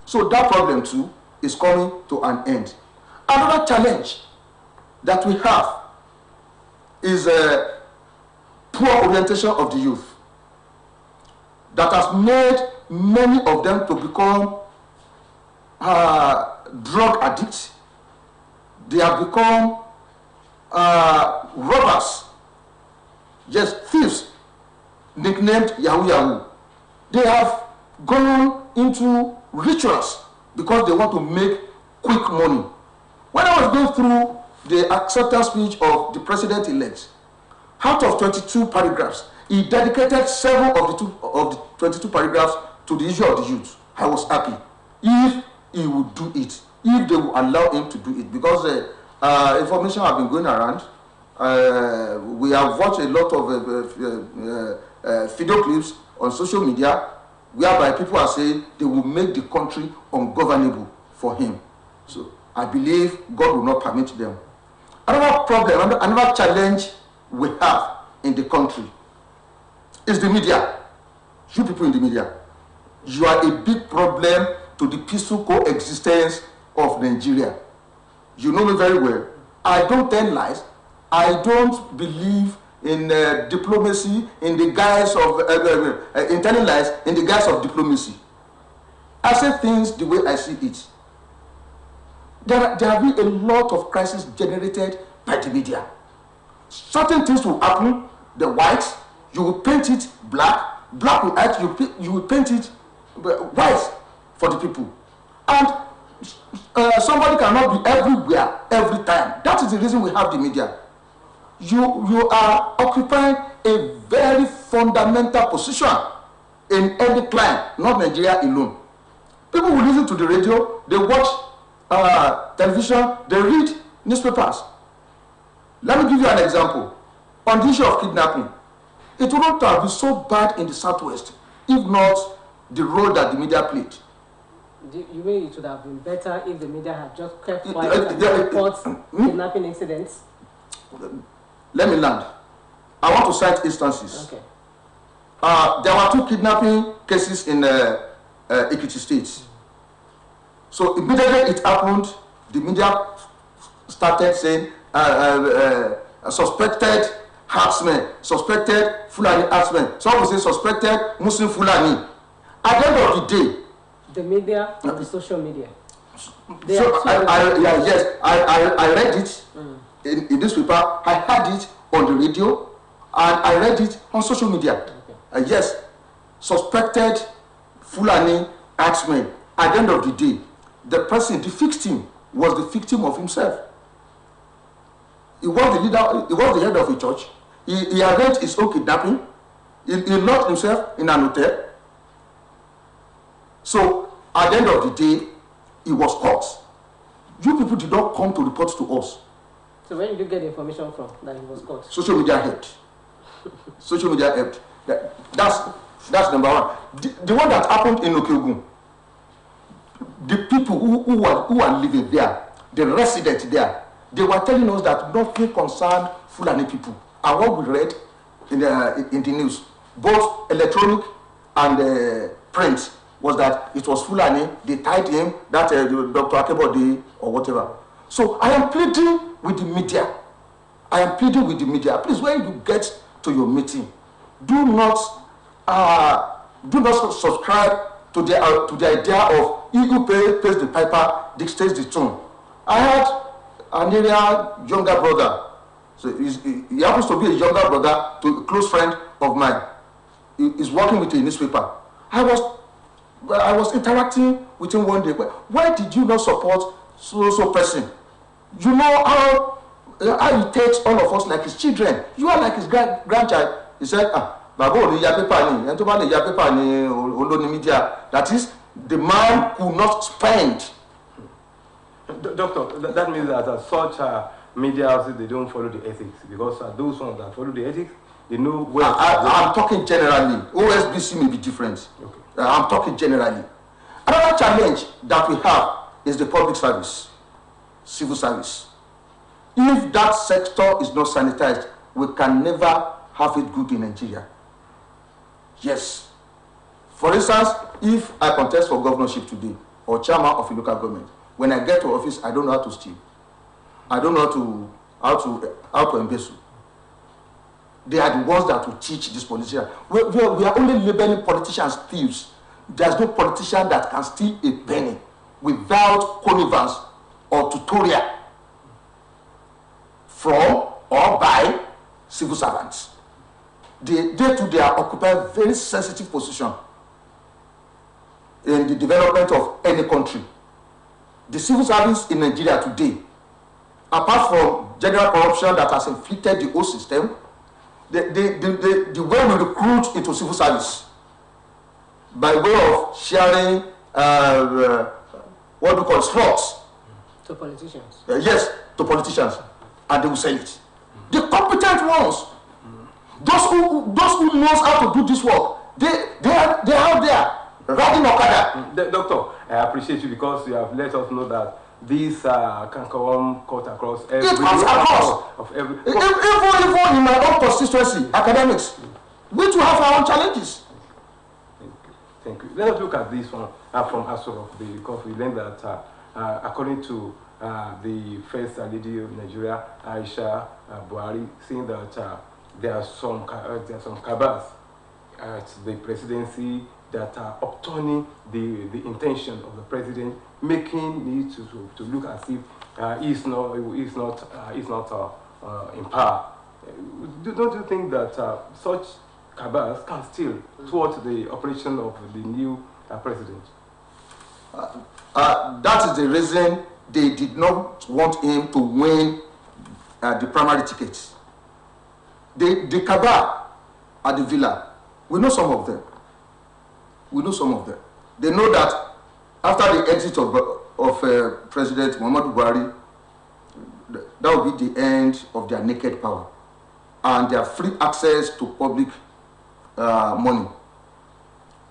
So that problem too is coming to an end. Another challenge that we have is a poor orientation of the youth that has made many of them to become drug addicts. They have become robbers, yes, thieves, nicknamed Yahoo Yahoo. They have gone into rituals because they want to make quick money. When I was going through the acceptance speech of the president-elect, out of 22 paragraphs, he dedicated 7 of the 22 paragraphs to the issue of the youth. I was happy if he would do it, if they would allow him to do it, because information have been going around. We have watched a lot of video clips on social media whereby people are saying they will make the country ungovernable for him. So I believe God will not permit them. Another problem, another challenge we have in the country is the media. You people in the media, you are a big problem to the peaceful coexistence of Nigeria. You know me very well. I don't tell lies. I don't believe in diplomacy in the guise of in telling lies in the guise of diplomacy. I say things the way I see it. There have been a lot of crises generated by the media. Certain things will happen. The white, you will paint it black. Black will white, you will paint it white for the people. And somebody cannot be everywhere every time. That is the reason we have the media. You are occupying a very fundamental position in any clime, not Nigeria alone. People will listen to the radio, they watch television, they read newspapers. Let me give you an example. On the issue of kidnapping, it wouldn't have been so bad in the Southwest if not the role that the media played. You mean it would have been better if the media had just kept quiet and report kidnapping incidents? Let me land. I want to cite instances. Okay. There were 2 kidnapping cases in Ekiti State. So immediately it happened, the media started saying suspected herdsmen, suspected Fulani herdsmen. Some will say suspected Muslim Fulani. At the end of the day, the media and the social media. So I read it in this paper. I heard it on the radio, and I read it on social media. Okay. Yes, suspected Fulani herdsmen. At the end of the day, the person, the victim, was the victim of himself. He was the leader. He was the head of a church. He arranged his own kidnapping. He locked himself in an hotel. So at the end of the day, he was caught. You people did not come to report to us. So where did you get the information from that he was caught? Social media helped. Social media helped. That's number one. The one that happened in Okiogun, the people who are living there, the residents there, they were telling us that nothing concerned Fulani people. And what we read in the news, both electronic and print, was that it was Fulani. They tied him, that Dr. Akebode or whatever. So I am pleading with the media. I am pleading with the media. Please, when you get to your meeting, do not subscribe to the idea of he who pays the piper dictates the tune. I had an area younger brother. So he happens to be a younger brother to a close friend of mine. He's working with a newspaper. I was interacting with him one day. Why did you not support so person? You know how he takes all of us like his children. You are like his grandchild. He said, that is, the man could not spend. Doctor, that means that such media houses, they don't follow the ethics, because those ones that follow the ethics, they know where. I'm talking generally. OSBC may be different. Okay. I'm talking generally. Another challenge that we have is the public service, civil service. If that sector is not sanitized, we can never have it good in Nigeria. Yes. For instance, if I contest for governorship today, or chairman of a local government. When I get to office, I don't know how to steal. I don't know how to embezzle. They are the ones that will teach these politicians. We are only labeling politicians thieves. There's no politician that can steal a penny without connivance or tutorial from or by civil servants. They occupy a very sensitive position in the development of any country. The civil service in Nigeria today, apart from general corruption that has inflicted the whole system, the way we recruit into civil service by way of sharing what we call slots to politicians. Yes, to politicians, and they will sell it. The competent ones, those who knows how to do this work, they are out there riding Okada. Doctor, I appreciate you because you have let us know that these can come cut across every. It comes across. Even in my own constituency, academics, we too have our own challenges. Thank you. Let us look at this one from Aso because we learned that according to the first lady of Nigeria, Aisha Buhari, saying that there are some cabals at the presidency that are upturning the intention of the president, making it to look as if he's not in power. Don't you think that such cabals can still thwart the operation of the new president? That is the reason they did not want him to win the primary tickets. The cabal at the villa, we know some of them. They know that after the exit of President Muhammadu Buhari, that will be the end of their naked power and their free access to public money.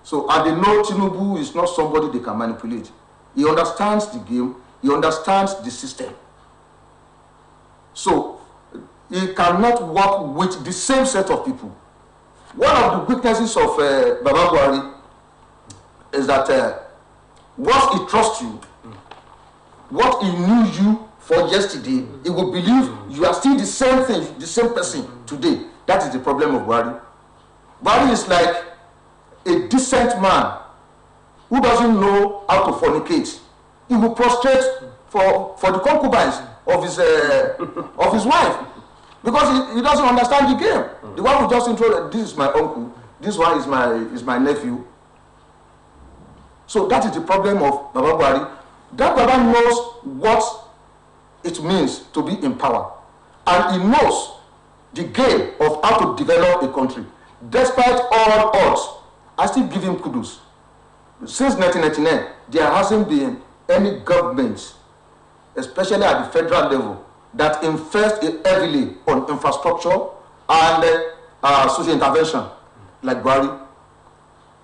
So, and they know Tinubu is not somebody they can manipulate. He understands the game, he understands the system. So, he cannot work with the same set of people. One of the weaknesses of Baba Buhari is that once he trusts you, what he knew you for yesterday, he will believe you are still the same thing, the same person today. That is the problem of Buhari. Buhari is like a decent man who doesn't know how to fornicate. He will prostrate for the concubines of his wife because he doesn't understand the game. The one who just introduced, this is my uncle, this one is my nephew. So that is the problem of Baba Buhari. That Baba knows what it means to be in power, and he knows the game of how to develop a country. Despite all odds, I still give him kudos. Since 1999, there hasn't been any government, especially at the federal level, that invests heavily on infrastructure and social intervention like Buhari.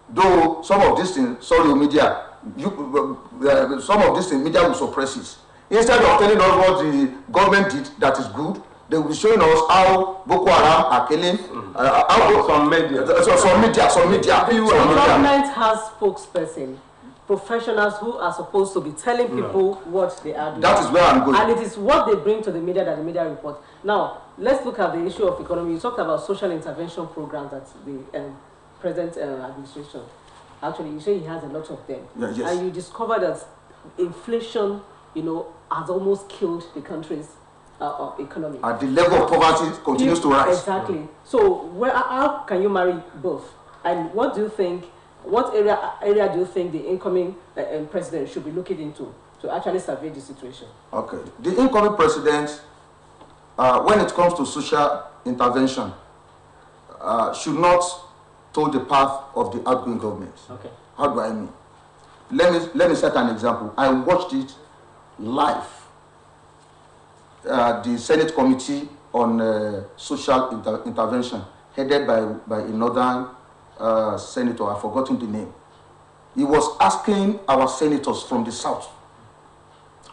Though some of these things, sorry, media, some of these things, media will suppress it. Instead of telling us what the government did that is good, they will be showing us how Boko Haram are killing. Some media. Some media. The government has spokesperson, professionals who are supposed to be telling people what they are doing. That is where I'm going. And it is what they bring to the media that the media report. Now, let's look at the issue of economy. You talked about social intervention programs that the present administration. Actually, you say he has a lot of them. Yeah, yes. And you discovered that inflation, has almost killed the country's economy. At the level of poverty continues to rise. Exactly. So, how can you marry both? And what do you think? What area do you think the incoming president should be looking into to actually survey the situation? Okay. The incoming president, when it comes to social intervention, should not toe the path of the outgoing government. Okay. How do I mean? Let me set an example. I watched it live. The Senate Committee on Social Intervention, headed by a northern senator, I've forgotten the name. He was asking our senators from the south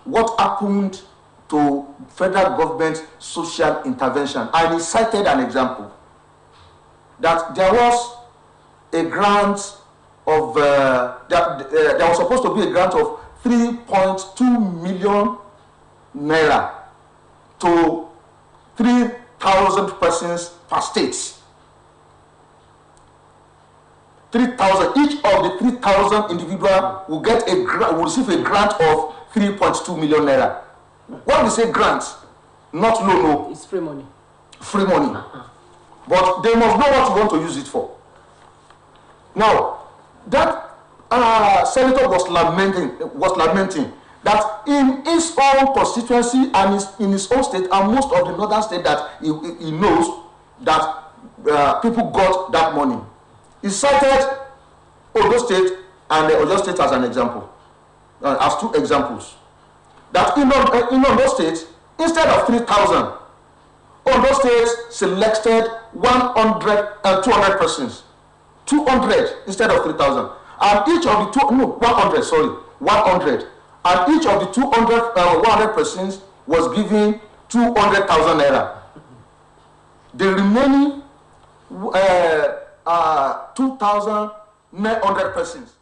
what happened to federal government social intervention, and he cited an example that there was a grant of there was supposed to be a grant of 3.2 million naira to 3,000 persons per state. 3,000, each of the 3,000 individual will get a grant, will receive a grant of 3.2 million naira. When we say grant, not loan, no. It's free money. Free money. But they must know what you want to use it for. Now, that senator was lamenting that in his own constituency and in his own state and most of the northern state that he knows that people got that money. He cited Ondo State and Oyo State as an example, as two examples. That in Ondo State, instead of 3,000, Ondo State selected 100 and 200 persons. 200 instead of 3,000. And each of the 100. And each of the 100 persons was given 200,000 naira. The remaining 2,900 persons,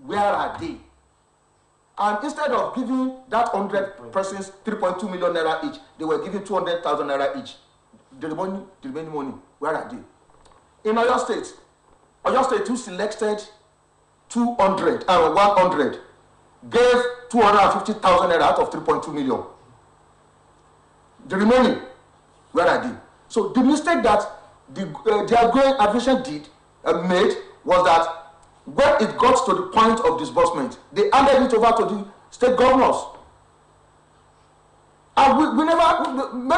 where are they? And instead of giving that 100 persons 3.2 million naira each, they were giving 200,000 naira each. The remaining money, where are they? In Oyo State, who selected 200 and 100, gave 250,000 naira out of 3.2 million. The remaining, where are they? So the mistake that the outgoing administration made was that when it got to the point of disbursement, they handed it over to the state governors. And many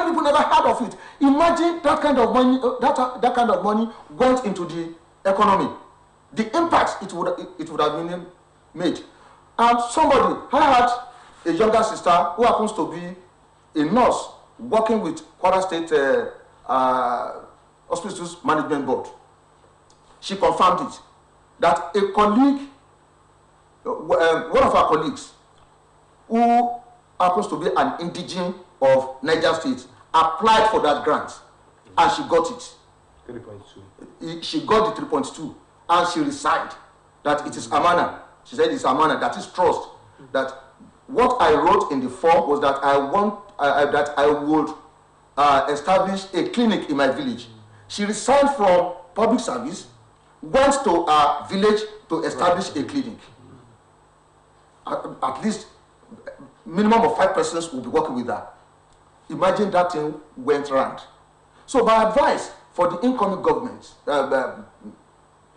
people never heard of it. Imagine that kind of money, that kind of money went into the economy. The impact it would have been made. And I had a younger sister who happens to be a nurse working with Kwara State Hospitals Management Board. She confirmed it, that a colleague, one of our colleagues, who happens to be an indigene of Niger State, applied for that grant, and she got it. 3.2. She got the 3.2, and she resigned. That it is amana. She said it's amana. That is trust. That what I wrote in the form was that I would establish a clinic in my village. She resigned from public service, went to a village to establish a clinic. At least minimum of 5 persons will be working with her. Imagine that thing went round. So my advice for the incoming government,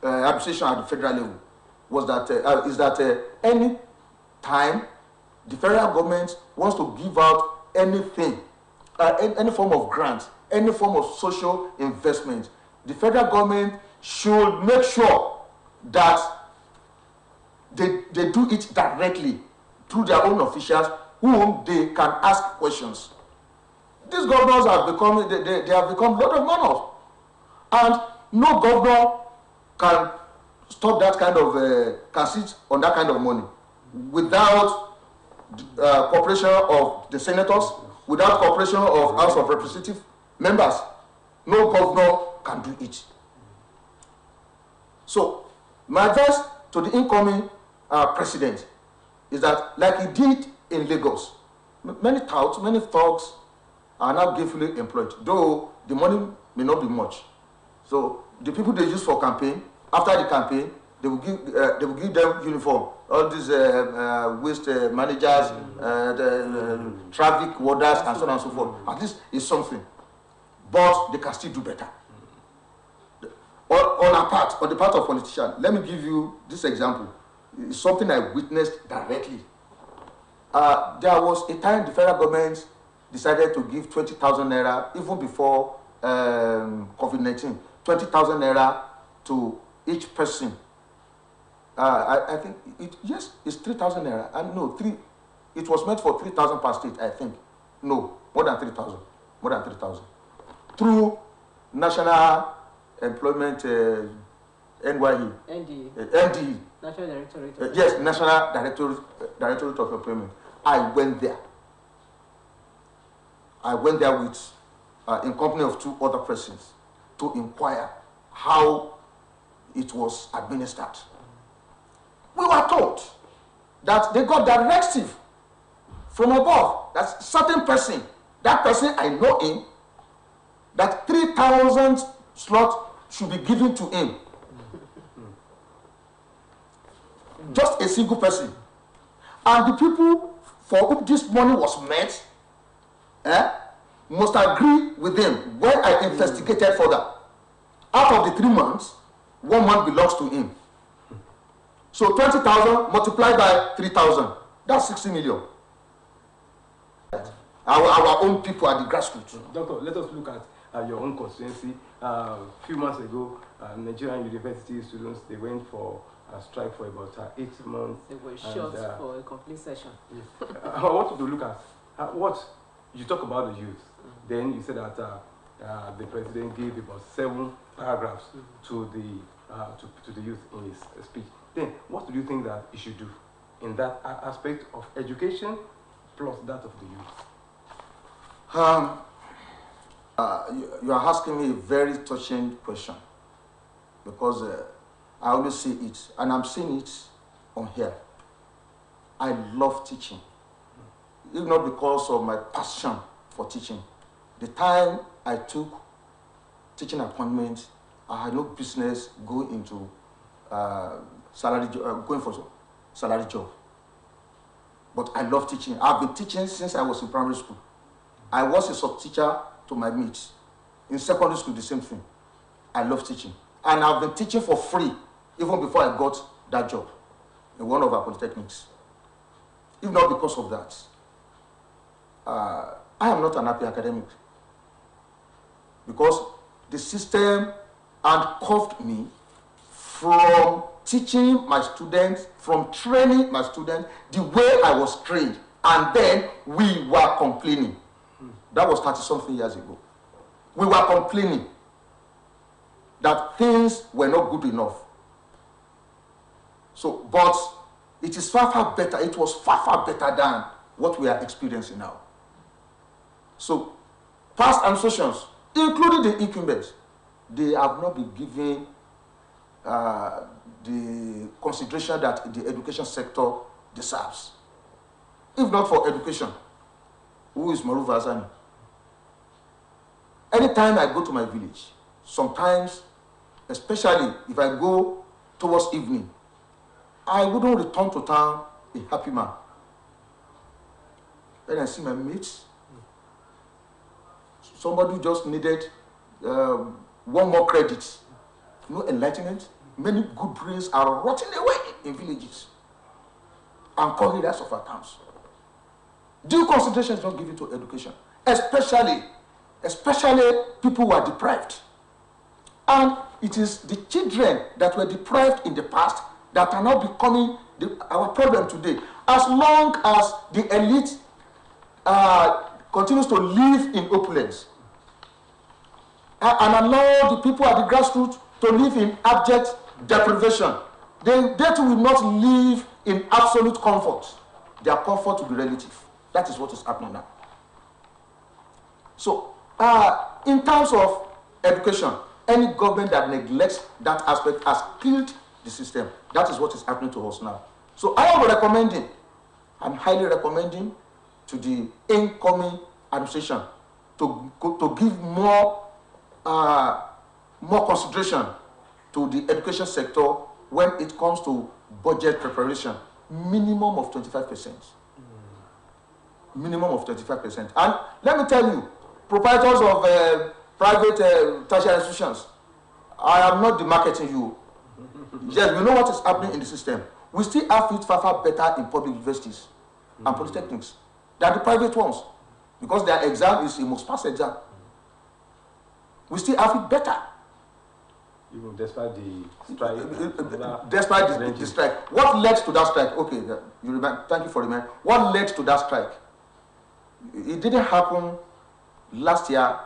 administration at the federal level, was that is that any time the federal government wants to give out anything, any form of grant, any form of social investment, the federal government should make sure that they do it directly through their own officials whom they can ask questions. These governors have become, they have become a lot of manners. And no governor can stop that kind of, can sit on that kind of money without cooperation of the senators, without cooperation of House of Representative members. No governor can do it. So, my advice to the incoming president is that, like he did in Lagos, many touts, many thugs are now gainfully employed, though the money may not be much. So, the people they use for campaign, after the campaign, they will give them uniform. All these waste managers, the traffic warders, and so on and so forth. At least it's something. But they can still do better. On the part of politicians, let me give you this example. It's something I witnessed directly. There was a time the federal government decided to give 20,000 naira, even before COVID-19, 20,000 naira to each person. I think it's 3,000 naira. No, it was meant for 3,000 per state, I think. No, more than 3,000. More than 3,000. Through National Employment NYE. NDE. National Directorate. Yes, National Directorate of Employment. I went there. With, in company of 2 other persons, to inquire how it was administered. We were told that they got directive from above. That certain person, that person I know him, that 3,000 slots should be given to him. Just a single person. And the people for whom this money was met must agree with them when I investigated further. Out of the 3 months, 1 month belongs to him. So 20,000 multiplied by 3,000, that's 60 million. Our own people at the grassroots. Doctor, let us look at your own constituency. A few months ago, Nigerian university students, they went for a strike for about 8 months. They were short for a complete session. Yes. I want you to look at what you talk about the youth. Then you said that the president gave about 7 paragraphs to the youth in his speech. Then, what do you think that he should do in that aspect of education plus that of the youth? You are asking me a very touching question because I always see it, and I'm seeing it on here. I love teaching, if not because of my passion for teaching. The time I took teaching appointment, I had no business going into going for salary job. But I love teaching. I've been teaching since I was in primary school. I was a sub-teacher to my mates. In secondary school, the same thing. I love teaching. And I've been teaching for free even before I got that job in one of our polytechnics. If not because of that, I am not an happy academic. Because the system handcuffed me from teaching my students, from training my students the way I was trained. And then we were complaining. That was 30-something years ago. We were complaining that things were not good enough. So, but it is far, far better. It was far, far better than what we are experiencing now. So, past administrations, including the incumbents, they have not been given the consideration that the education sector deserves. If not for education, who is Maru Vazani? Anytime I go to my village, sometimes, especially if I go towards evening, I wouldn't return to town a happy man. When I see my mates, somebody just needed 1 more credit, no enlightenment. Many good brains are rotting away in villages and corridors of our towns. Due consideration is not given to education, especially people who are deprived. And it is the children that were deprived in the past that are now becoming our problem today. As long as the elite continues to live in opulence and allow the people at the grassroots to live in abject deprivation, then they too will not live in absolute comfort. Their comfort will be relative. That is what is happening now. So, in terms of education, any government that neglects that aspect has killed the system. That is what is happening to us now. So I am recommending, I'm highly recommending to the incoming administration to give more consideration to the education sector when it comes to budget preparation. Minimum of 25%. Minimum of 25%. And let me tell you, proprietors of private tertiary institutions, I am not demarketing you. Yes, we know what is happening in the system. We still have it far, far better in public universities and polytechnics than the private ones, because their exam is a must-pass exam. We still have it better. Even despite the strike? Despite the strike. What led to that strike? Okay, you remember, thank you for remembering. What led to that strike? It didn't happen last year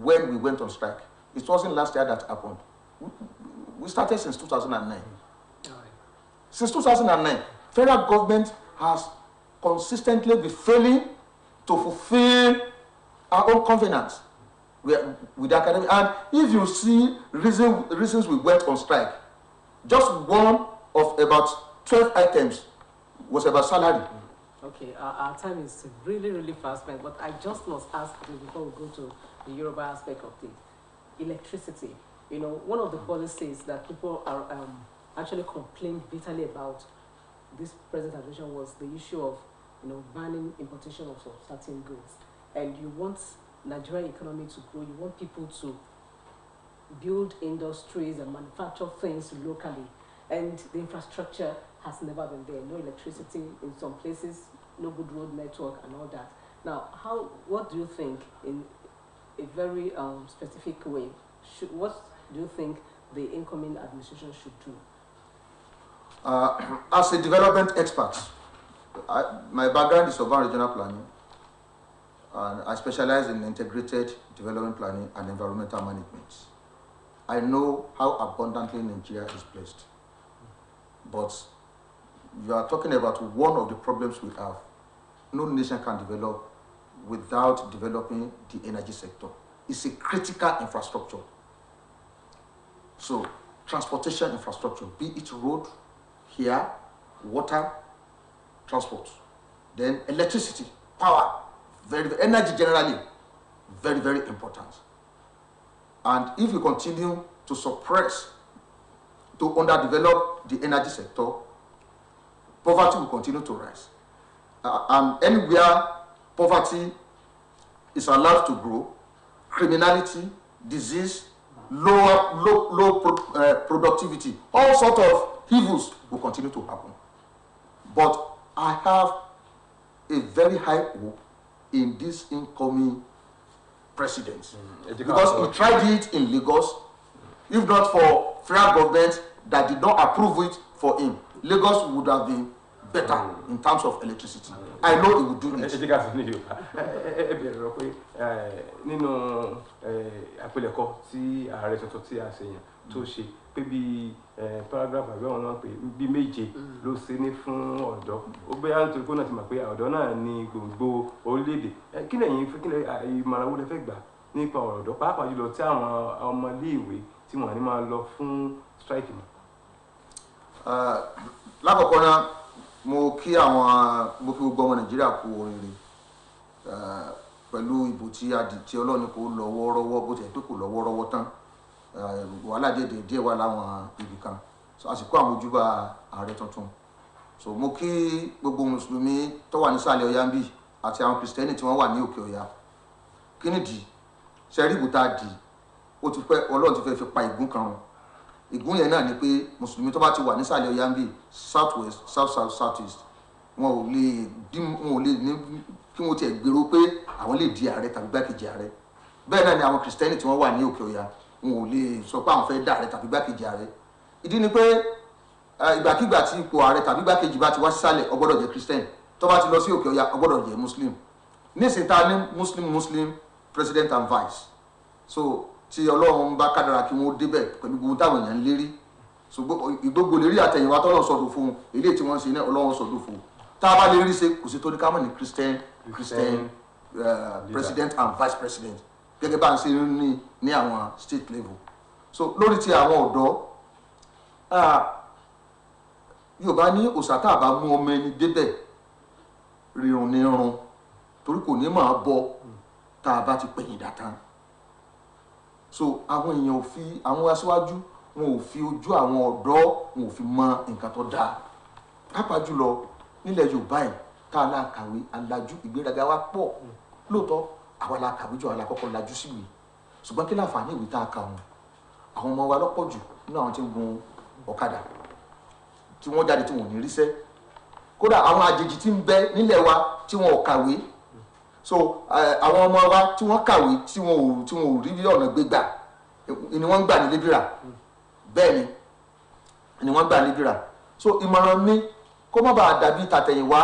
when we went on strike. It wasn't last year that happened. We started since 2009. Since 2009, federal government has consistently been failing to fulfill our own covenants with the academy. And if you see reasons we went on strike, just one of about 12 items was about salary. Okay, our time is really, really fast spent, but I just must ask you before we go to the Yoruba aspect of the electricity. You know, one of the policies that people are actually complained bitterly about this present administration was the issue of, you know, banning importation of certain goods. And you want Nigerian economy to grow, you want people to build industries and manufacture things locally. And the infrastructure has never been there. No electricity in some places, no good road network and all that. Now, what do you think, in a very specific way, what do you think the incoming administration should do? As a development expert, my background is urban regional planning, and I specialize in integrated development planning and environmental management. I know how abundantly Nigeria is blessed, but you are talking about one of the problems we have. No nation can develop without developing the energy sector. It's a critical infrastructure. So, transportation infrastructure, be it road, here, water, transport, then electricity, power, energy generally, very, very important. And if you continue to suppress, to underdevelop the energy sector, poverty will continue to rise. And anywhere poverty is allowed to grow, criminality, disease, low productivity, all sorts of evils will continue to happen. But I have a very high hope in this incoming president. Because he tried it in Lagos. If not for federal government that did not approve it for him, Lagos would have been better in terms of electricity. I know he would do it. Nínú àpilẹ̀kọ tí ààrẹ tuntun tí a ṣe yàn tó ṣe pé bí paragraph àbí ọ̀nà pé bí méje ló ṣe ní fún ọ̀dọ́ ó bẹ́ẹ̀ nítorí pé náà ti mọ̀ pé ọ̀dọ́ náà ní gbogbo orílẹ̀-èdè kí lẹ́yìn kí lẹ́yìn ìmọ̀ràn wo lẹ fẹ́ gbà nípa ọ̀dọ́ pàápàá jùlọ tí àwọn ọmọ iléèwé tí wọ́n ní máa lọ fún strike mọ́. Lákọ̀ọ́kọ́ náà mo kí gbogbo ọmọ Nàìjíríà kú oríire pẹ̀lú ìbò tí a dì tí Ọlọ́run kò lọ wọ́ọ́rọ́wọ́ bó ti ẹ̀ pé kò lọ wọ́ọ́rọ́wọ́ tán wàhálà díẹ̀ wà láwọn ibì kan so àsìkò àmójúbà ààrẹ tuntun so mo kí gbogbo mùsùlùmí tó wà nísàlẹ̀ Ọ̀yá ń bì àti àwọn kìrìsìtẹ́nì tí wọ́n wà ní òkè Ọ̀yá kí nìdí sẹ́rí ìbò tá a dì ó ti pẹ́ Ọlọ́run ti fẹ́ fi pa ìgún kan run ìgún yẹn náà ni pé mùsùlùmí tó bá ti wà nísàlẹ̀ Ọ̀yá ń bì south west south east wọn ò lè ní kí wọ́n ti gbèrò pé àwọn lè di ààrẹ tàbí gbákejì ààrẹ bẹ́ẹ̀ náà ni àwọn kìrìsìtẹ́nì tí wọ́n wà ní òkè Ọ̀yá wọn ò lè sọ pé àwọn fẹ́ dá ààrẹ tàbí gbákejì ààrẹ ìdí ni pé ìgbàkigbà tí ipò ààrẹ tàbí gbákejì bá ti wá sísàlẹ̀ ó gbọ́dọ̀ jẹ́ kìrìsìtẹ́nì tó bá ti lọ sí òkè Ọ̀yá ó gbọ́dọ̀ jẹ́ muslim nísìnyí ta ní muslim president and vice so tí Ọlọ́run bá kádàrá kí wọ́n débẹ̀ pẹ̀lú gbogbo táwọn èèyàn ń lérí so ìgbógbó lérí àtẹ̀yìnwá tọ́lọ́ sọ̀dọ̀ fún eléyìí tí wọ́n ń ṣe náà Ọlọ́run sọ̀dọ̀ fún tá a bá lè rí ṣe kò sí tó ní ká mọ̀ ní Christian president and vice president gẹ́gẹ́ bá ń ṣe ní àwọn state level so lórí ti àwọn ọ̀dọ́ Yorùbá ní òṣàtà àbá mú ọmọ ẹni débẹ̀ rírun ní run torí kò ní máa bọ tá a bá ti pẹ̀yìn dàtán so àwọn èèyàn ò fi àwọn aṣáájú wọn ò fi ojú àwọn ọ̀dọ́ wọn ò fi mọ nǹkan tó dáa pàápàá jùlọ nílẹ̀ Yorùbá yìí tá a la kàwé alájú ìgbéraga wa pọ̀ lóòótọ́ àwa la kàwé jù àwa la kọ́kọ́ lajú síwèé ṣùgbọ́n kí láǹfààní ìwé tá a kà wọn àwọn ọmọ wa lọ́pọ̀ jù nínú àwọn tí ń gun ọ̀kadà tí wọ́n jáde tí wọ́n ò ní ríṣẹ́ kódà àwọn àjèjì tí ń bẹ nílẹ̀ wa tí wọ́n ò kàwé so àwọn ọmọ wa tí wọ́n kàwé tí wọ́n ò rí ọ̀nà gbégbà ni wọ́n ń gbà ní lébìrà bẹ́ẹ̀ ni wọ́n gbà ní lébìrà so ìmọ̀ràn mi kó má bàa dàbí tàtẹ̀yìnwá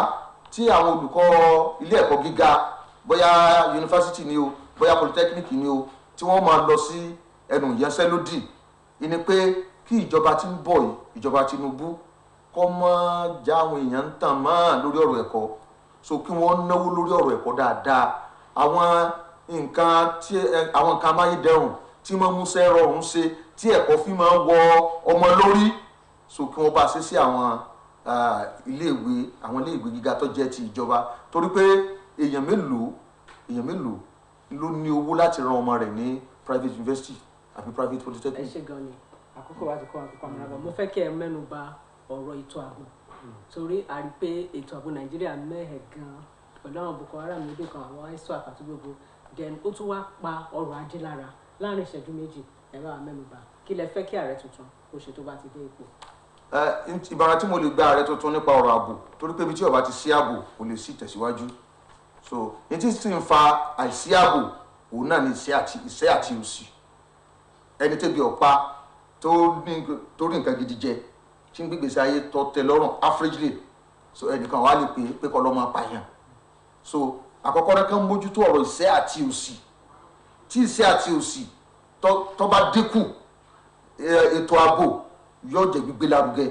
tí àwọn olùkọ́ ilé ẹ̀kọ́ gíga bóyá yunifásitì ni o bóyá polytechnic ni o tí wọ́n máa lọ sí ẹnu ìyanṣẹ́lódì ni pé kí ìjọba tí ń bọ̀ yìí ìjọba Tinubu kó má já àwọn èèyàn ń tàn mọ́ lórí ọ̀rọ̀ ẹ̀kọ́ so kí wọ́n náwó lórí ọ̀rọ̀ ẹ̀kọ́ dáadáa àwọn nǹkan amáyédẹrùn tí wọ́n mú sẹ́ rọrùn ṣe tí ẹ̀kọ́ fi máa ń wọ ọmọ lórí so kí wọ́n bá ṣe sí àwọn iléèwé àwọn iléèwé gíga tó jẹ́ ti ìjọba torí pé èèyàn mélòó ló ní owó láti ran ọmọ rẹ̀ ní private university àbí private polytechnic. ẹ ṣe gan ni àkókò wa ti kọ́ àkókò àmì àgbà mo fẹ́ kí ẹ mẹ́nu bà ọ̀rọ̀ ètò ààbò torí a rí pé ètò ààbò Nàìjíríà mẹ́hẹ̀ gan pẹ̀lú àwọn Boko Haram lóde kan àwọn ISWAP àti gbogbo then ó tún wá pa ọrọ̀ ajé lára láàrin ìṣẹ́jú méjì ẹ bá wa mẹ́nu bà kí lẹ fẹ́ kí ààrẹ tuntun kó ṣe tó bá ti dé ipò. ìbára tí mo lè gba ààrẹ tuntun nípa ọ̀rọ̀ ààbò torí pé ibi tí ó bá ti sí ààbò kò lè sí ìtẹ̀síwájú so ní tí sì ń fa àìsí ààbò òun náà ní ìṣẹ́ àti òṣì ẹni tẹ́bi ọ̀pá tó rí nǹkan gidi jẹ tí ń gbégbèsè ayé tó tẹ́ lọ́rùn averagely so ẹnìkan wà lè pé kọ́ lọ́ máa pààyàn so àkọ́kọ́ rẹ̀ kan mójútó ọ̀rọ̀ ìṣẹ́ àti òṣì tí ìṣẹ́ àti òṣì tó bá dínkù ètò ààbò yóò jẹ́ gbígbé lárugẹ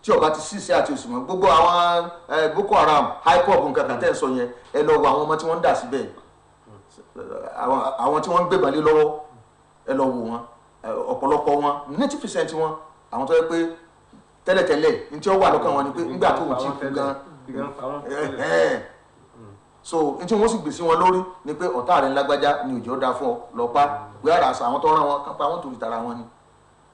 tí ó bá ti sí ìṣẹ́ àti òṣì mọ́ gbogbo àwọn Boko Haram IPOB nǹkan kan tẹ́ ń sọ yẹn ẹ lọ wo àwọn ọmọ tí wọ́n ń dà síbẹ̀ àwọn tí wọ́n ń gbé balẹ̀ lọ́wọ́ ẹ lọ wo wọn ọ̀pọ̀lọpọ̀ wọn 90% wọn àwọn tó yẹ pé tẹ́lẹ̀tẹ́lẹ̀ ní tí ó wà lọ́kàn wọn ni pé nígbà tó ti kú gan so ní tí wọ́n sì gbèsè wọn lórí ni pé ọ̀tá rẹ̀ ńlágbájá ni òjò dá fún ọ lọ́pàá gbéra àṣà àwọn tó rán wọn kápá wọn torí tara wọn ni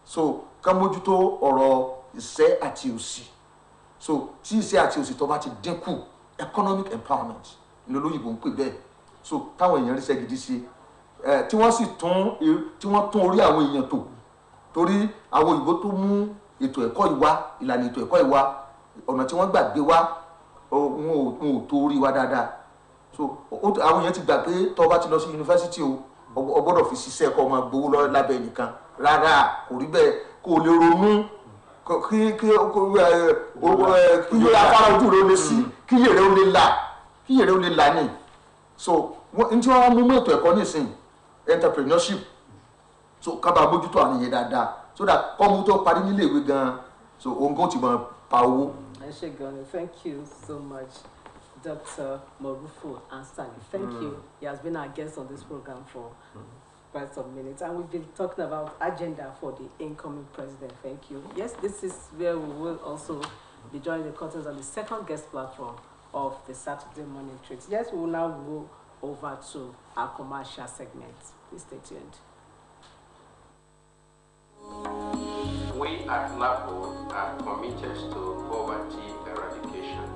so ká mójútó ọ̀rọ̀ ìṣẹ́ àti òṣì so tí ìṣẹ́ àti òṣì tó bá ti dínkù economic empowerment ní olóyìnbó ń pè bẹ́ẹ̀ so táwọn èèyàn ríṣẹ́ gidi ṣe tí wọ́n sì tún orí àwọn èèyàn tò torí àwọn òyìnbó tó mú ètò ẹ̀kọ́ ìwá ìlànà ètò ẹ̀kọ́ ìwá ọ̀nà tí wọ́n gbàgbé wá wọn ò tó orí wa dáadáa so àwọn èèyàn ti gbà pé tó bá ti lọ sí yunifásitì o gbọ́dọ̀ fi ṣiṣẹ́ ẹ̀kọ́ máa gbowó lọ lábẹ́ nìkan rárá kò rí bẹ́ẹ̀ kó o lè ronú kí afárá ojú rẹ ó lè sí kí yèrè ó lè là ní so n tí wọ́n mú ètò ẹ̀kọ́ nísìnyí entrepreneurship so kábàá mójútó àwọn yẹn dáadáa so that kọ́mú tó parí nílé ìwé gan so òun gan ti máa pa owó. ẹ ṣé gan ni thank you so much Dr. Morufo Ansani. Thank you. He has been our guest on this program for quite some minutes, and we've been talking about agenda for the incoming president. Thank you. Yes, this is where we will also be joining the curtains on the second guest platform of the Saturday morning treats. Yes, we will now go over to our commercial segment. Please stay tuned. We at LAPO are committed to poverty eradication.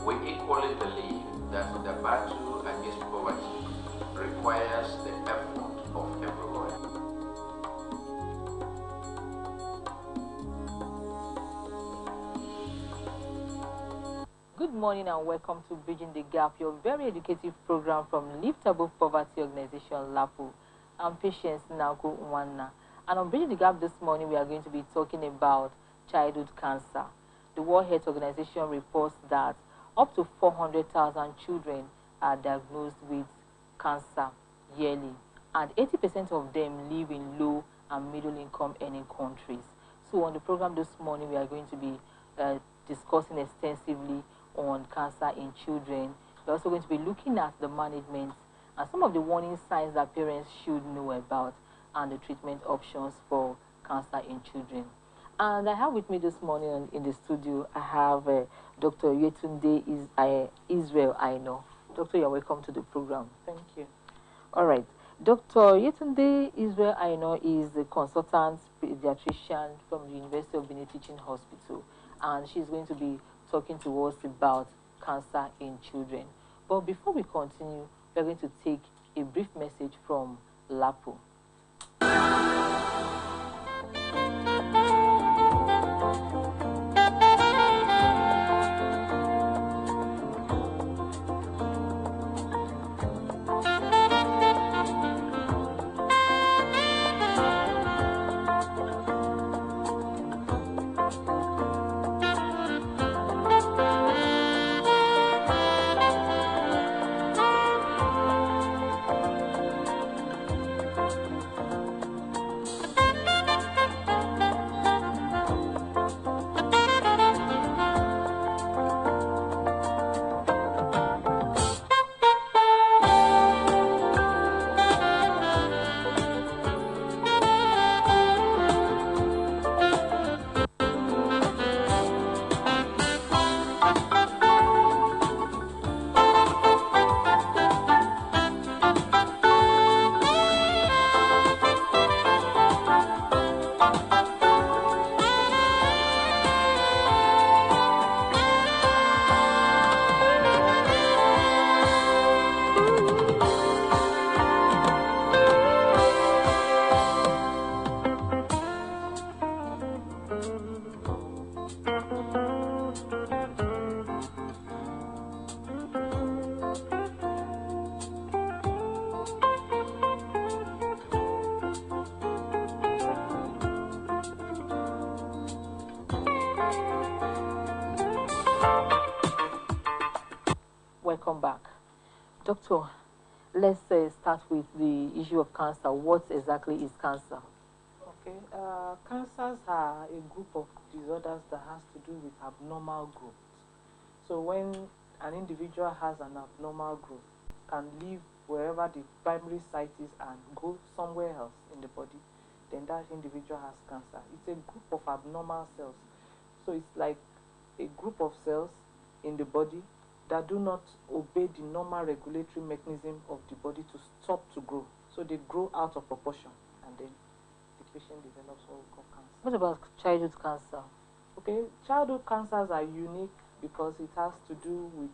We equally believe that the battle against poverty requires the effort of everyone. Good morning and welcome to Bridging the Gap, your very educative program from Lift Above Poverty Organization LAPO. I'm Patience Nago Nwanna. And on Bridging the Gap this morning, we are going to be talking about childhood cancer. The World Health Organization reports that up to 400,000 children are diagnosed with cancer yearly, and 80% of them live in low and middle income earning countries. So on the program this morning, we are going to be discussing extensively on cancer in children. We're also going to be looking at the management and some of the warning signs that parents should know about and the treatment options for cancer in children. And I have with me this morning in the studio, I have Dr. Yetunde Israel Aino. Doctor, you're welcome to the program. Thank you. All right. Dr. Yetunde Israel Aino is a consultant pediatrician from the University of Benin Teaching Hospital, and she's going to be talking to us about cancer in children. But before we continue, we're going to take a brief message from LAPO. Welcome back. Doctor, let's start with the issue of cancer. What exactly is cancer? Okay, cancers are a group of disorders that has to do with abnormal growth. So when an individual has an abnormal growth, can live wherever the primary site is and go somewhere else in the body, then that individual has cancer. It's a group of abnormal cells. So it's like a group of cells in the body that do not obey the normal regulatory mechanism of the body to stop to grow. So they grow out of proportion, and then the patient develops what we call cancer. What about childhood cancer? Okay, childhood cancers are unique because it has to do with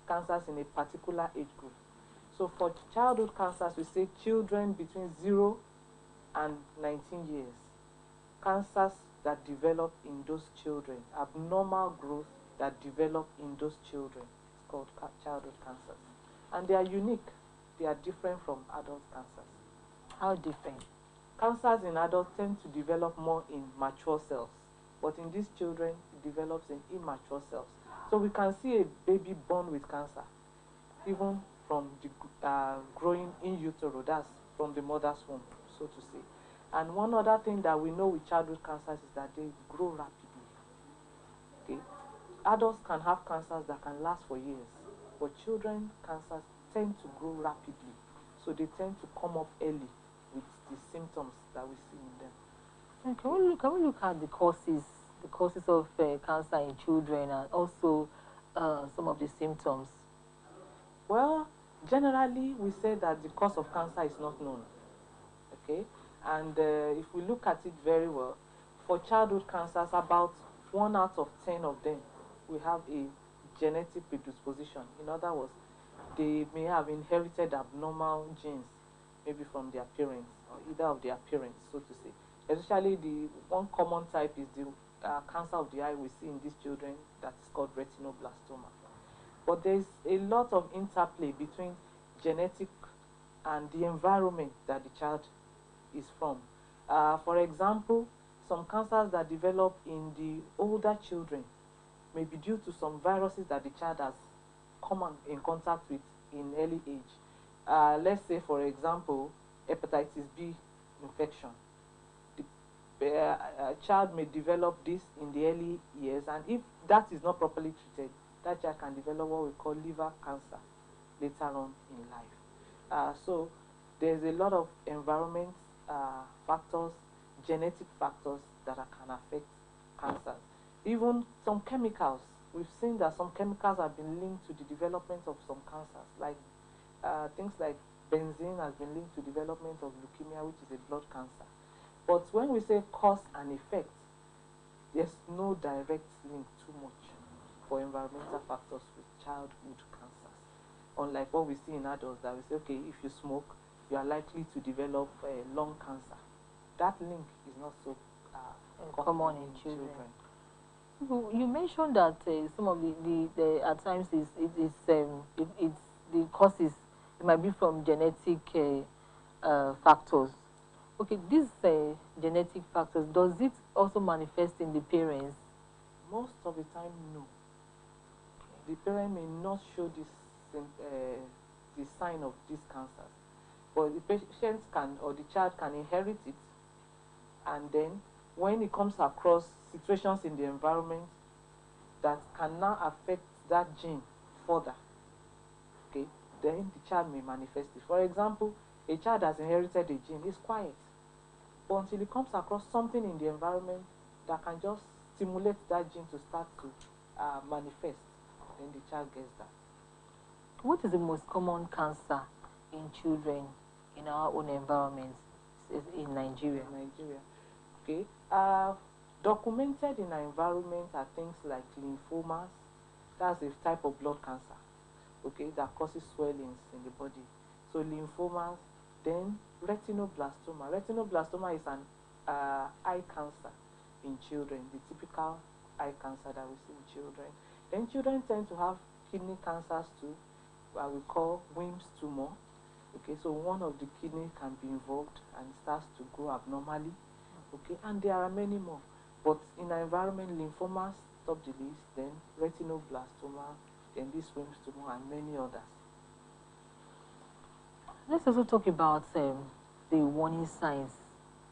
cancers in a particular age group. So for childhood cancers, we say children between 0 and 19 years. Cancers that develop in those children, abnormal growth that develop in those children, it's called childhood cancers. And they are unique. They are different from adult cancers. How different? Cancers in adults tend to develop more in mature cells, but in these children, it develops in immature cells. So we can see a baby born with cancer, even from the growing in utero, that's from the mother's womb, so to say. And one other thing that we know with childhood cancers is that they grow rapidly. Okay, adults can have cancers that can last for years, but children cancers tend to grow rapidly, so they tend to come up early with the symptoms that we see in them. And can we look at the causes of cancer in children, and also some of the symptoms? Well, generally, we say that the cause of cancer is not known. Okay, and if we look at it very well, for childhood cancers, about 1 out of 10 of them will have a genetic predisposition. In other words, they may have inherited abnormal genes, maybe from their parents or either of their parents, so to say. Especially the one common type is the cancer of the eye we see in these children that is called retinoblastoma. But there's a lot of interplay between genetic and the environment that the child is from. For example, some cancers that develop in the older children may be due to some viruses that the child has come in contact with in early age. Let's say, for example, hepatitis B infection. The child may develop this in the early years, and if that is not properly treated, that child can develop what we call liver cancer later on in life. So there's a lot of environment factors, genetic factors that can affect cancers. Even some chemicals. We've seen that some chemicals have been linked to the development of some cancers, like things like benzene has been linked to development of leukemia, which is a blood cancer. But when we say cause and effect, there's no direct link too much for environmental factors with childhood cancers. Unlike what we see in adults, that we say, okay, if you smoke, you are likely to develop lung cancer. That link is not so common in children. You mentioned that some of the at times it's the causes, it might be from genetic factors. Okay, these genetic factors, does it also manifest in the parents? Most of the time, no. The parent may not show this the sign of these cancers, but the patient can, or the child can inherit it, and then when it comes across situations in the environment that can now affect that gene further, okay, then the child may manifest it. For example, a child has inherited a gene, is quiet, but until it comes across something in the environment that can just stimulate that gene to start to manifest, then the child gets that. What is the most common cancer in children in our own environment in Nigeria? Okay. Documented in our environment are things like lymphomas. That's a type of blood cancer, okay, that causes swellings in the body. So lymphomas, then retinoblastoma. Retinoblastoma is an eye cancer in children, the typical eye cancer that we see in children. Then children tend to have kidney cancers too, what we call Wilms tumor. Okay, so one of the kidney can be involved and starts to grow abnormally. Okay, and there are many more. But in our environment, lymphomas top the list, then retinoblastoma, then this swims tumor, and many others. Let's also talk about the warning signs.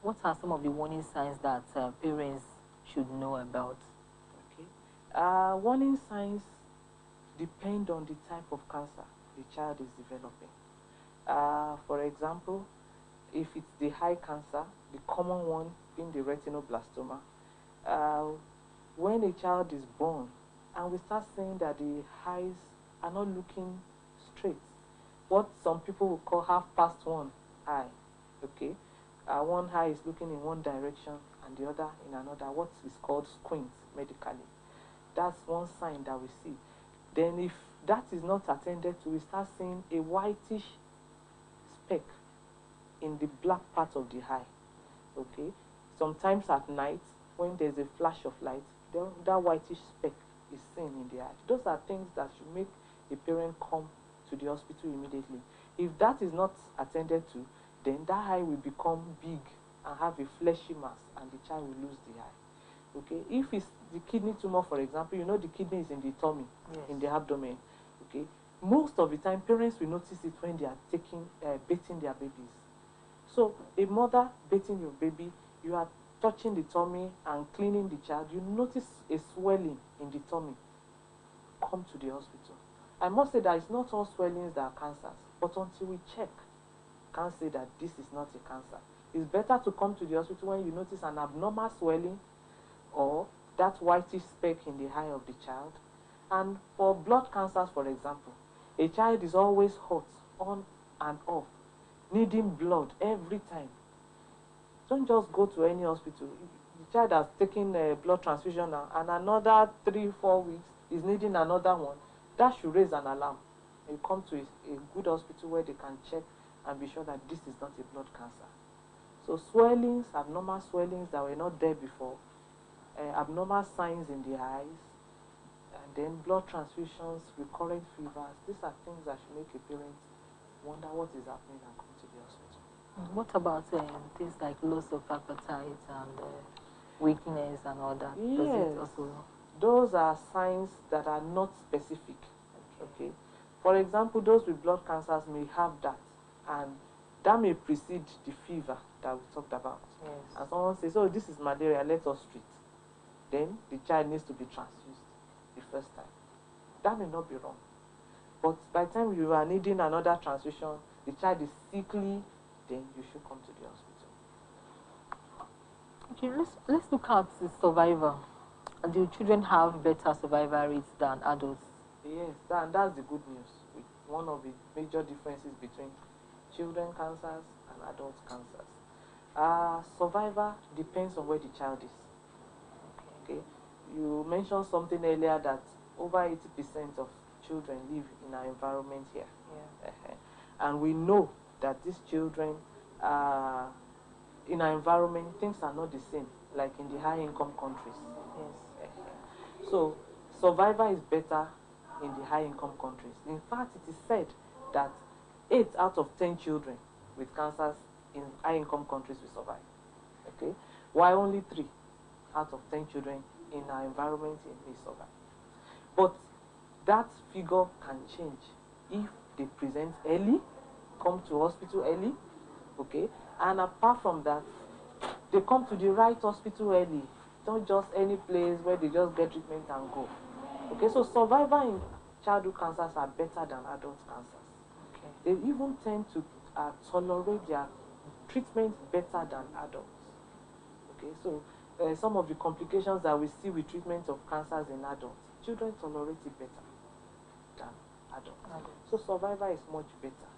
What are some of the warning signs that parents should know about? Okay. Warning signs depend on the type of cancer the child is developing. For example, if it's the eye cancer, the common one being the retinoblastoma, when a child is born and we start seeing that the eyes are not looking straight, what some people will call half past one eye, okay? One eye is looking in one direction and the other in another, what is called squint medically. That's one sign that we see. Then if that is not attended to, we start seeing a whitish speck in the black part of the eye, okay? Sometimes at night, when there's a flash of light, that whitish speck is seen in the eye. Those are things that should make a parent come to the hospital immediately. If that is not attended to, then that eye will become big and have a fleshy mass, and the child will lose the eye. Okay, if it's the kidney tumor, for example, you know the kidney is in the tummy, yes, in the abdomen. Okay, most of the time parents will notice it when they are bathing their babies. So a mother bathing your baby, you are touching the tummy and cleaning the child, you notice a swelling in the tummy. Come to the hospital. I must say that it's not all swellings that are cancers, but until we check, can't say that this is not a cancer. It's better to come to the hospital when you notice an abnormal swelling or that whitish speck in the eye of the child. And for blood cancers, for example, a child is always hot, on and off, needing blood every time. Don't just go to any hospital. The child has taken a blood transfusion now, and another 3-4 weeks is needing another one. That should raise an alarm. You come to a good hospital where they can check and be sure that this is not a blood cancer. So swellings, abnormal swellings that were not there before, abnormal signs in the eyes, and then blood transfusions, recurrent fevers, these are things that should make a parent wonder what is happening and come to the hospital. What about things like loss of appetite and weakness and all that? Yes, does it also... those are signs that are not specific. Okay. For example, those with blood cancers may have that, and that may precede the fever that we talked about. Yes. And someone says, "Oh, this is malaria, let us treat." Then the child needs to be transfused the first time. That may not be wrong. But by the time you are needing another transfusion, the child is sickly, then you should come to the hospital. Okay, let's look at the survivor. Do children have better survival rates than adults? Yes, that's the good news. One of the major differences between children cancers and adult cancers. Survivor depends on where the child is. Okay, you mentioned something earlier that over 80% of children live in our environment here. Yeah. And we know that these children, in our environment, things are not the same, like in the high-income countries. Yes. So, survival is better in the high-income countries. In fact, it is said that 8 out of 10 children with cancers in high-income countries will survive. Okay, while only 3 out of 10 children in our environment may survive. But that figure can change if they present early, come to hospital early, okay, and apart from that, they come to the right hospital early, not just any place where they just get treatment and go. Okay, so survival in childhood cancers are better than adult cancers. Okay. They even tend to tolerate their treatment better than adults. Okay, so some of the complications that we see with treatment of cancers in adults, children tolerate it better than adults. So survival is much better.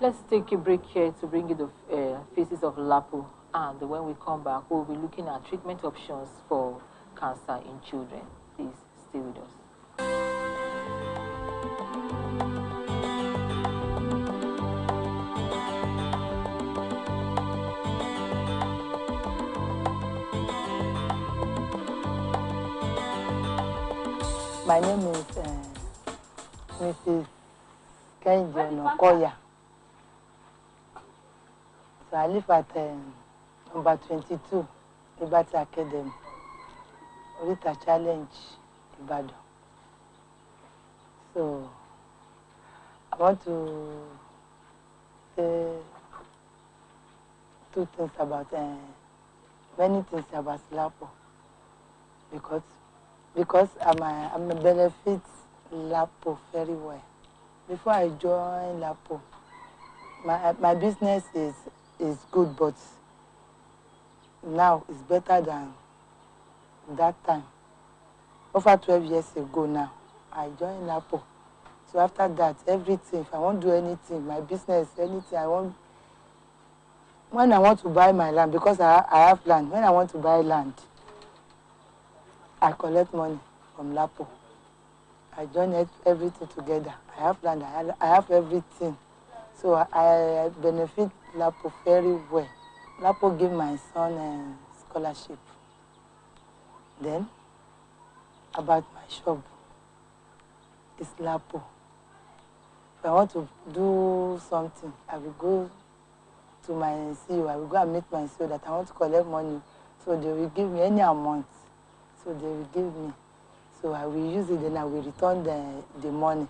Let's take a break here to bring you the faces of LAPO, and when we come back, we'll be looking at treatment options for cancer in children. Please stay with us. My name is Mrs. Kenji Onokoya. So I live at number 22, Liberty Academy, Orita Challenge, Ibadan. I want to say two things about many things about LAPO because I'm a benefit LAPO very well. Before I joined LAPO, my business is good, but now it's better than that time. Over 12 years ago now, I joined LAPO. So after that, everything, if I want to do anything, my business, anything I want, when I want to buy my land, because I have land, when I want to buy land, I collect money from LAPO. I join everything together. I have land, I have everything. So I benefit LAPO very well. LAPO gave my son a scholarship. Then, about my shop, it's LAPO. If I want to do something, I will go to my CEO. I will go and meet my CEO that I want to collect money. So they will give me any amount. So they will give me. So I will use it, then I will return the money.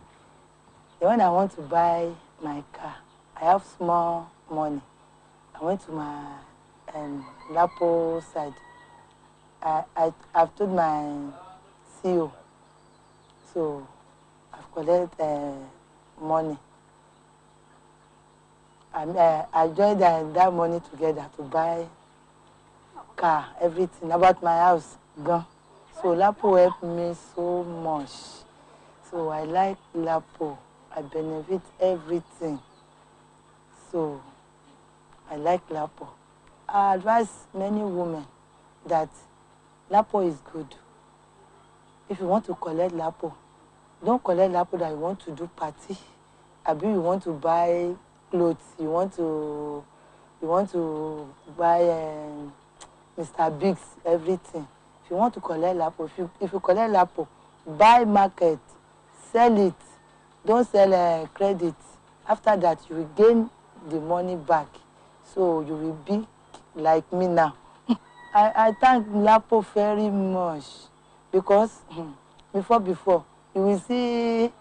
Then when I want to buy my car, I have small money. I went to my LAPO side. I've told my CEO. So I've collected money. I joined that money together to buy car, everything about my house gone. So LAPO helped me so much. So I like LAPO. I benefit everything. So I like LAPO. I advise many women that LAPO is good. If you want to collect LAPO, don't collect LAPO that you want to do party. Abi you want to buy clothes, you want to buy Mr. Biggs, everything. If you want to collect LAPO, if you collect LAPO, buy market, sell it. Don't sell credit. After that, you will gain the money back. So you will be like me now. I thank LAPO very much because before, you will see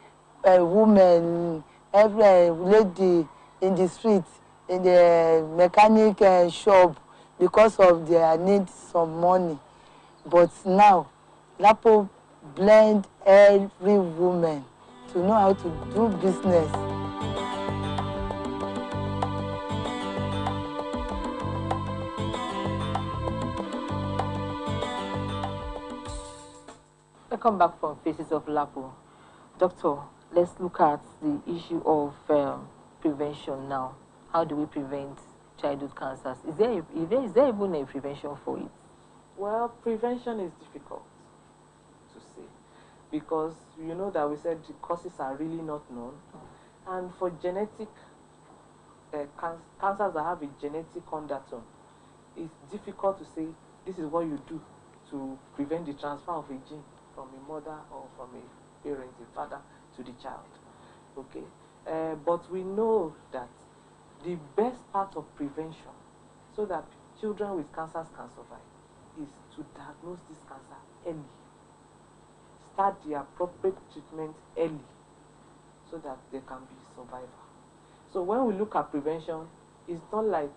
a woman, every lady in the street, in the mechanic shop because of their need some money. But now, LAPO blend every woman to know how to do business. Welcome back from Faces of LAPO. Doctor, let's look at the issue of prevention now. How do we prevent childhood cancers? Is there even a prevention for it? Well, prevention is difficult to say because you know that we said the causes are really not known. And for genetic cancers that have a genetic undertone, it's difficult to say this is what you do to prevent the transfer of a gene from a mother or from a parent, a father, to the child. Okay, but we know that the best part of prevention, so that children with cancers can survive, is to diagnose this cancer early. Start the appropriate treatment early, so that there can be survival. So when we look at prevention, it's not like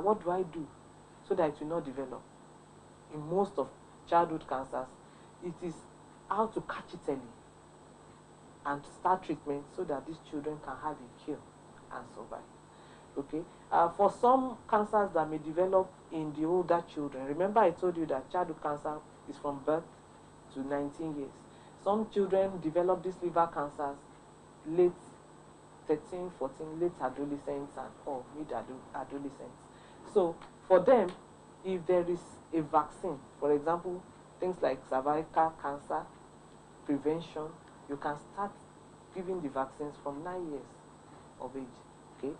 what do I do so that it will not develop. In most of childhood cancers, it is how to catch it early and start treatment so that these children can have a cure and survive. Okay. For some cancers that may develop in the older children, remember I told you that childhood cancer is from birth to 19 years. Some children develop these liver cancers late 13, 14, late adolescents or mid-adolescents. So for them, if there is a vaccine, for example, things like cervical cancer prevention, you can start giving the vaccines from 9 years of age. Okay.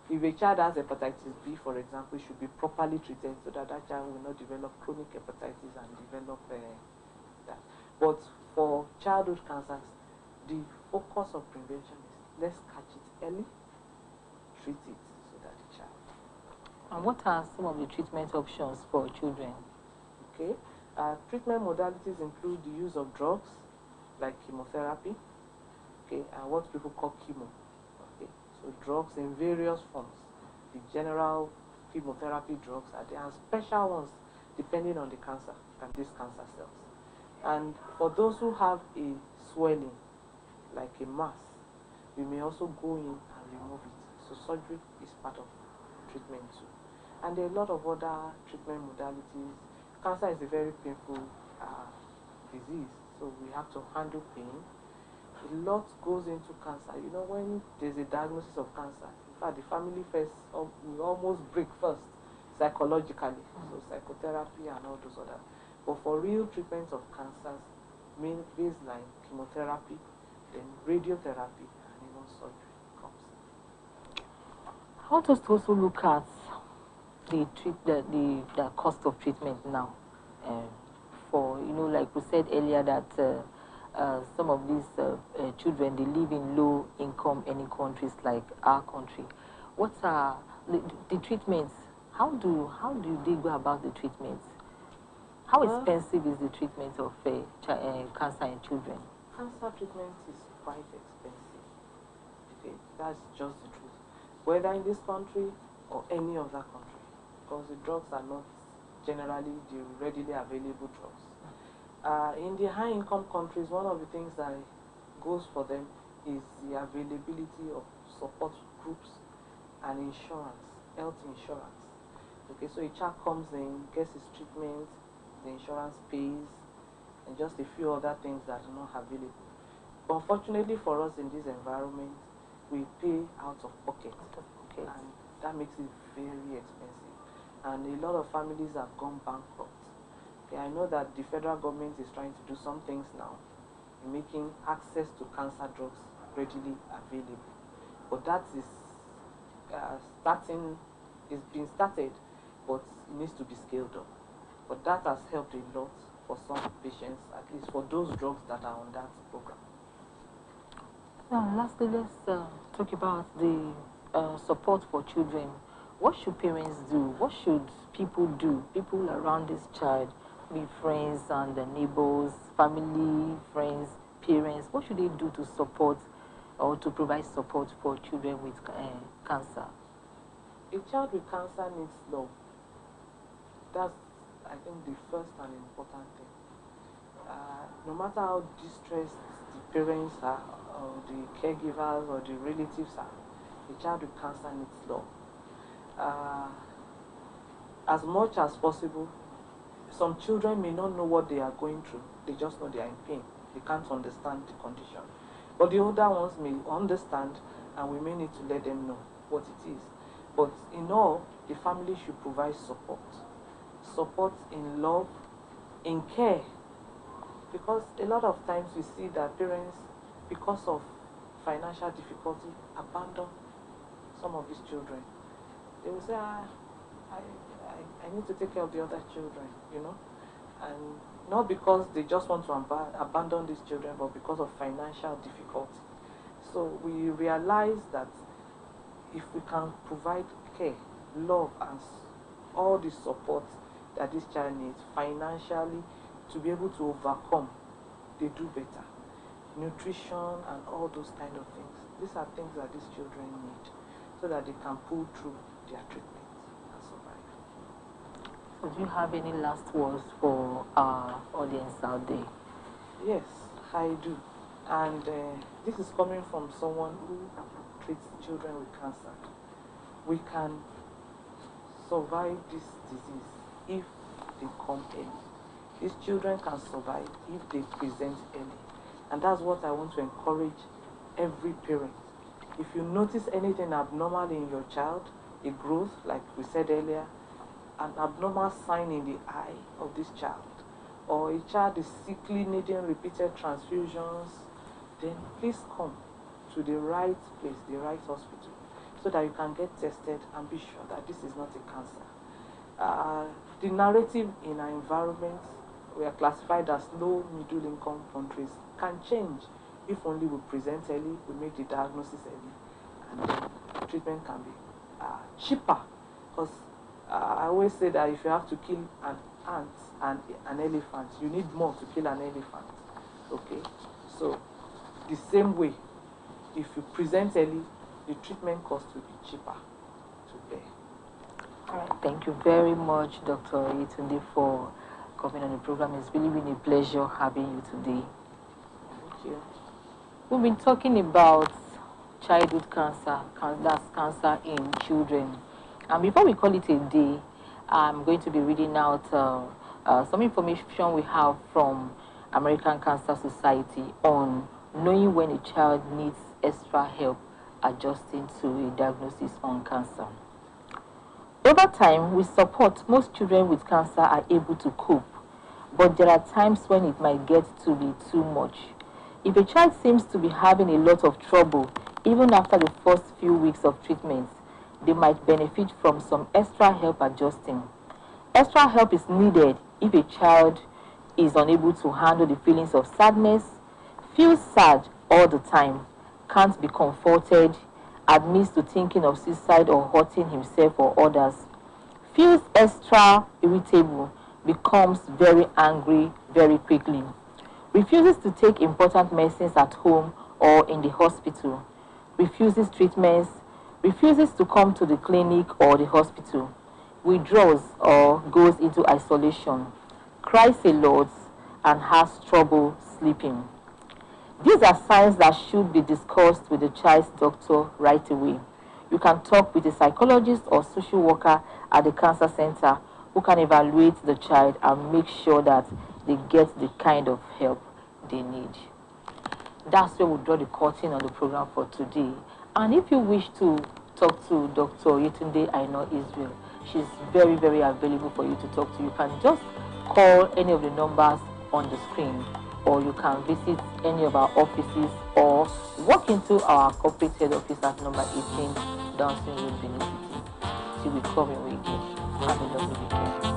If a child has hepatitis B, for example, it should be properly treated so that that child will not develop chronic hepatitis and develop that. But for childhood cancers, the focus of prevention is let's catch it early, treat it so that the child. And what are some of the treatment options for children? Okay, treatment modalities include the use of drugs like chemotherapy. okay, and what people call chemo. Okay, so drugs in various forms. The general chemotherapy drugs are there, and special ones depending on the cancer and these cancer cells. And for those who have a swelling, like a mass, we may also go in and remove it. So surgery is part of treatment too. And there are a lot of other treatment modalities. Cancer is a very painful disease, so we have to handle pain. A lot goes into cancer. You know, when there's a diagnosis of cancer, in fact, the family first, we almost break first, psychologically. So psychotherapy and all those other. But for real treatment of cancers, main baseline chemotherapy, then radiotherapy, and even surgery comes. I want us to also look at the cost of treatment now. For, you know, like we said earlier, that some of these children, they live in low income any countries like our country. What are the treatments? How do they go about the treatments? How expensive is the treatment of cancer in children? Cancer treatment is quite expensive. Okay, that's just the truth. Whether in this country or any other country, because the drugs are not generally the readily available drugs. In the high-income countries, one of the things that goes for them is the availability of support groups and insurance, health insurance. Okay, so a child comes in, gets his treatment, the insurance pays, and just a few other things that are not available. But unfortunately for us in this environment, we pay out of pocket, and that makes it very expensive. And a lot of families have gone bankrupt. Okay, I know that the federal government is trying to do some things now in making access to cancer drugs readily available. But that is being started, but it needs to be scaled up. But that has helped a lot for some patients, at least for those drugs that are on that program. Now, lastly, let's talk about the support for children. What should parents do? What should people do? People around this child, be friends and the neighbors, family, friends, parents. What should they do to support or to provide support for children with cancer? A child with cancer needs love. That's, I think, the first and important thing. No matter how distressed the parents are, or the caregivers, or the relatives are, a child with cancer needs love. As much as possible, some children may not know what they are going through. They just know they are in pain. They can't understand the condition. But the older ones may understand, and we may need to let them know what it is. But in all, the family should provide support. Support in love, in care. Because a lot of times we see that parents, because of financial difficulty, abandon some of these children. They will say, I need to take care of the other children, you know. And not because they just want to abandon these children, but because of financial difficulty. So we realize that if we can provide care, love, and all the support that this child needs financially to be able to overcome, they do better. Nutrition and all those kind of things. These are things that these children need so that they can pull through their treatment and survive. So do you have any last words for our audience out there? Yes, I do. And this is coming from someone who treats children with cancer. We can survive this disease if they come early. These children can survive if they present early. And that's what I want to encourage every parent. If you notice anything abnormal in your child, a growth, like we said earlier, an abnormal sign in the eye of this child, or a child is sickly needing repeated transfusions, then please come to the right place, the right hospital, so that you can get tested and be sure that this is not a cancer. The narrative in our environment, we are classified as low middle income countries, can change if only we present early, we make the diagnosis early, and then treatment can be cheaper. Because I always say that if you have to kill an ant and an elephant, you need more to kill an elephant. Okay, so the same way, if you present early, the treatment cost will be cheaper to bear. All right. Thank you very much, Dr. Yetunde, for coming on the program. It's really been a pleasure having you today. Thank you. We've been talking about childhood cancer, that's cancer in children. And before we call it a day, I'm going to be reading out some information we have from American Cancer Society on knowing when a child needs extra help adjusting to a diagnosis on cancer. Over time, we support most children with cancer are able to cope, but there are times when it might get to be too much. If a child seems to be having a lot of trouble, even after the first few weeks of treatment, they might benefit from some extra help adjusting. Extra help is needed if a child is unable to handle the feelings of sadness, feels sad all the time, can't be comforted, admits to thinking of suicide or hurting himself or others, feels extra irritable, becomes very angry very quickly, refuses to take important medicines at home or in the hospital, refuses treatments, refuses to come to the clinic or the hospital, withdraws or goes into isolation, cries a lot, and has trouble sleeping. These are signs that should be discussed with the child's doctor right away. You can talk with a psychologist or social worker at the cancer center who can evaluate the child and make sure that they get the kind of help they need. That's where we draw the curtain on the program for today. And if you wish to talk to Dr. Yetunde Aina Israel, she's very, very available for you to talk to. You can just call any of the numbers on the screen, or you can visit any of our offices or walk into our corporate head office at number 18 Downson Road, Benin City. Till we come in again. Have a lovely weekend.